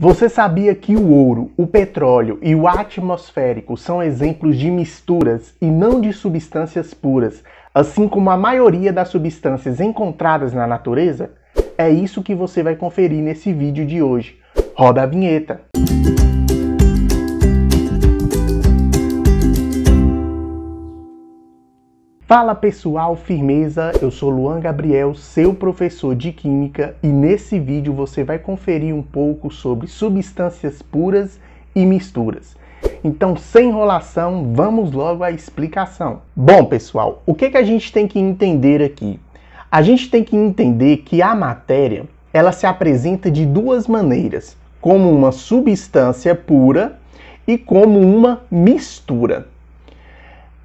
Você sabia que o ouro, o petróleo e o atmosférico são exemplos de misturas e não de substâncias puras, assim como a maioria das substâncias encontradas na natureza? É isso que você vai conferir nesse vídeo de hoje. Roda a vinheta! Fala pessoal, firmeza? Eu sou Luan Gabriel, seu professor de Química, e nesse vídeo você vai conferir um pouco sobre substâncias puras e misturas. Então, sem enrolação, vamos logo à explicação. Bom pessoal, o que a gente tem que entender aqui? A gente tem que entender que a matéria, ela se apresenta de duas maneiras, como uma substância pura e como uma mistura.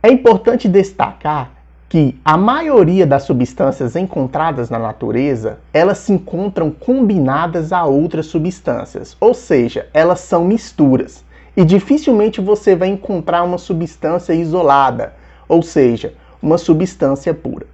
É importante destacar que a maioria das substâncias encontradas na natureza, elas se encontram combinadas a outras substâncias, ou seja, elas são misturas. E dificilmente você vai encontrar uma substância isolada, ou seja, uma substância pura.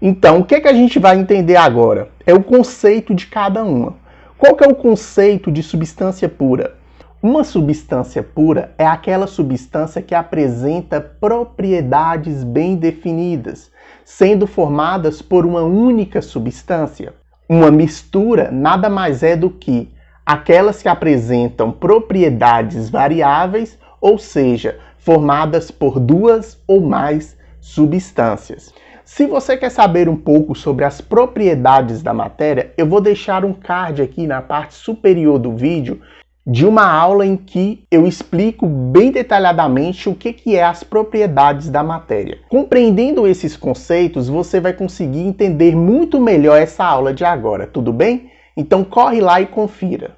Então, o que a gente vai entender agora? É o conceito de cada uma. Qual que é o conceito de substância pura? Uma substância pura é aquela substância que apresenta propriedades bem definidas, sendo formadas por uma única substância. Uma mistura nada mais é do que aquelas que apresentam propriedades variáveis, ou seja, formadas por duas ou mais substâncias. Se você quer saber um pouco sobre as propriedades da matéria, eu vou deixar um card aqui na parte superior do vídeo de uma aula em que eu explico bem detalhadamente o que é as propriedades da matéria. Compreendendo esses conceitos, você vai conseguir entender muito melhor essa aula de agora, tudo bem? Então corre lá e confira.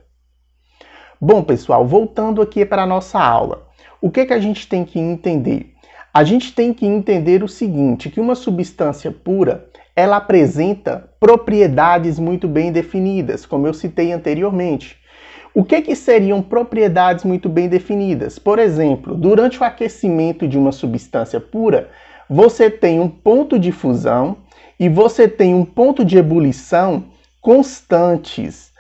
Bom pessoal, voltando aqui para a nossa aula, o que a gente tem que entender? A gente tem que entender o seguinte, que uma substância pura, ela apresenta propriedades muito bem definidas, como eu citei anteriormente. O que seriam propriedades muito bem definidas? Por exemplo, durante o aquecimento de uma substância pura, você tem um ponto de fusão e você tem um ponto de ebulição constantes.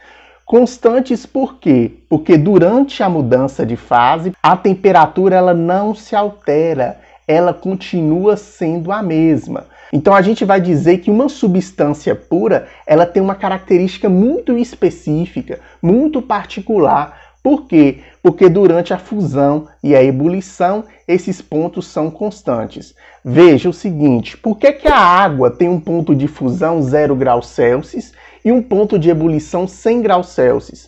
Constantes por quê? Porque durante a mudança de fase, a temperatura ela não se altera, ela continua sendo a mesma. Então a gente vai dizer que uma substância pura, ela tem uma característica muito específica, muito particular. Por quê? Porque durante a fusão e a ebulição, esses pontos são constantes. Veja o seguinte, por que a água tem um ponto de fusão 0 graus Celsius e um ponto de ebulição 100 graus Celsius?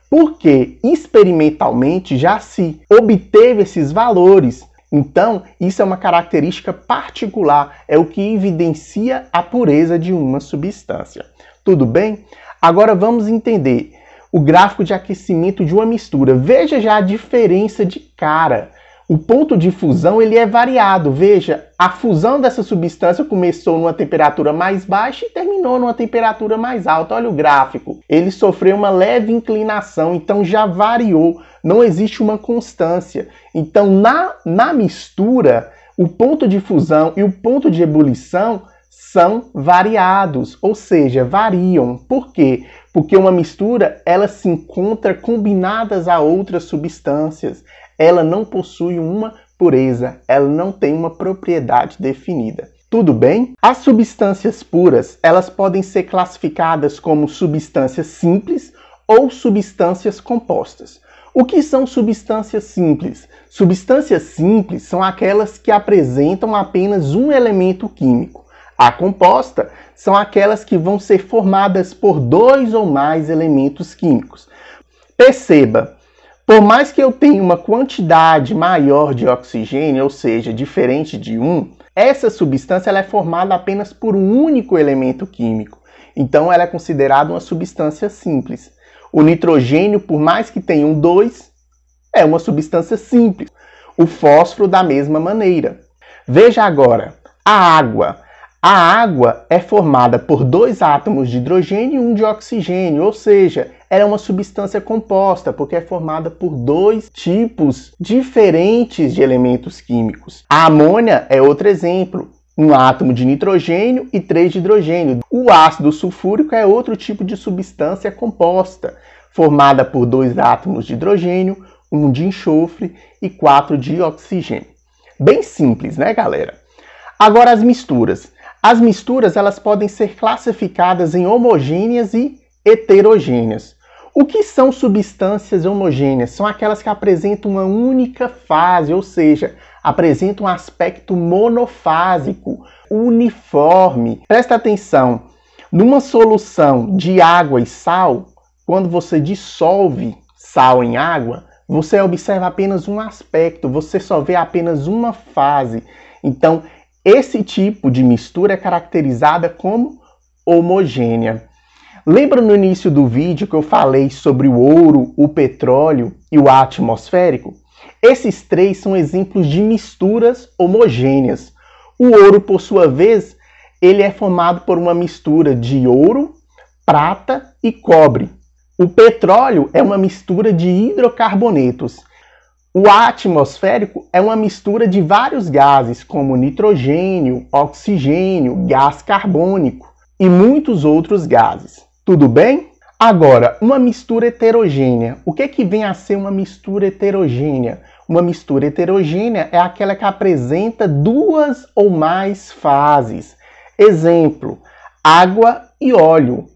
Porque experimentalmente já se obteve esses valores. Então, isso é uma característica particular, é o que evidencia a pureza de uma substância. Tudo bem? Agora vamos entender o gráfico de aquecimento de uma mistura. Veja já a diferença de cara. O ponto de fusão ele é variado. Veja, a fusão dessa substância começou numa temperatura mais baixa e terminou numa temperatura mais alta. Olha o gráfico. Ele sofreu uma leve inclinação, então já variou. Não existe uma constância. Então, na mistura, o ponto de fusão e o ponto de ebulição são variados, ou seja, variam. Por quê? Porque uma mistura, ela se encontra combinadas a outras substâncias. Ela não possui uma pureza, ela não tem uma propriedade definida. Tudo bem? As substâncias puras, elas podem ser classificadas como substâncias simples ou substâncias compostas. O que são substâncias simples? Substâncias simples são aquelas que apresentam apenas um elemento químico. A composta são aquelas que vão ser formadas por dois ou mais elementos químicos. Perceba, por mais que eu tenha uma quantidade maior de oxigênio, ou seja, diferente de 1, essa substância ela é formada apenas por um único elemento químico. Então ela é considerada uma substância simples. O nitrogênio, por mais que tenha um 2, é uma substância simples. O fósforo, da mesma maneira. Veja agora, a água. A água é formada por 2 átomos de hidrogênio e 1 de oxigênio, ou seja, ela é uma substância composta, porque é formada por 2 tipos diferentes de elementos químicos. A amônia é outro exemplo. Um átomo de nitrogênio e 3 de hidrogênio. O ácido sulfúrico é outro tipo de substância composta, formada por 2 átomos de hidrogênio, 1 de enxofre e 4 de oxigênio. Bem simples, né, galera? Agora as misturas. As misturas elas podem ser classificadas em homogêneas e heterogêneas. O que são substâncias homogêneas? São aquelas que apresentam uma única fase, ou seja, apresentam um aspecto monofásico, uniforme. Presta atenção, numa solução de água e sal, quando você dissolve sal em água, você observa apenas um aspecto, você só vê apenas uma fase. Então, esse tipo de mistura é caracterizada como homogênea. Lembra no início do vídeo que eu falei sobre o ouro, o petróleo e o ar atmosférico? Esses 3 são exemplos de misturas homogêneas. O ouro, por sua vez, ele é formado por uma mistura de ouro, prata e cobre. O petróleo é uma mistura de hidrocarbonetos. O ar atmosférico é uma mistura de vários gases, como nitrogênio, oxigênio, gás carbônico e muitos outros gases. Tudo bem? Agora, uma mistura heterogênea. O que vem a ser uma mistura heterogênea? Uma mistura heterogênea é aquela que apresenta 2 ou mais fases. Exemplo, água e óleo.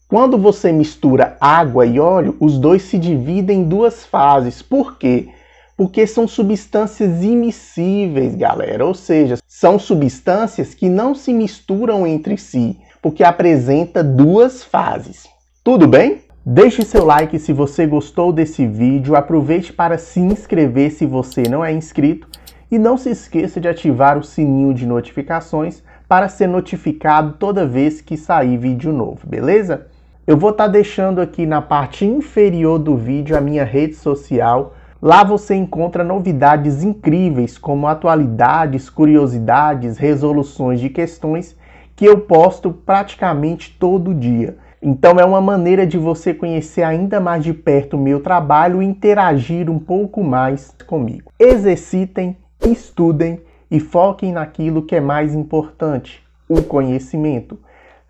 Quando você mistura água e óleo, os dois se dividem em 2 fases. Por quê? Porque são substâncias immiscíveis, galera. Ou seja, são substâncias que não se misturam entre si, porque apresenta 2 fases. Tudo bem? Deixe seu like se você gostou desse vídeo, aproveite para se inscrever se você não é inscrito e não se esqueça de ativar o sininho de notificações para ser notificado toda vez que sair vídeo novo, beleza? Eu vou estar deixando aqui na parte inferior do vídeo a minha rede social. Lá você encontra novidades incríveis como atualidades, curiosidades, resoluções de questões que eu posto praticamente todo dia. Então é uma maneira de você conhecer ainda mais de perto o meu trabalho e interagir um pouco mais comigo. Exercitem, estudem e foquem naquilo que é mais importante, o conhecimento.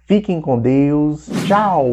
Fiquem com Deus. Tchau!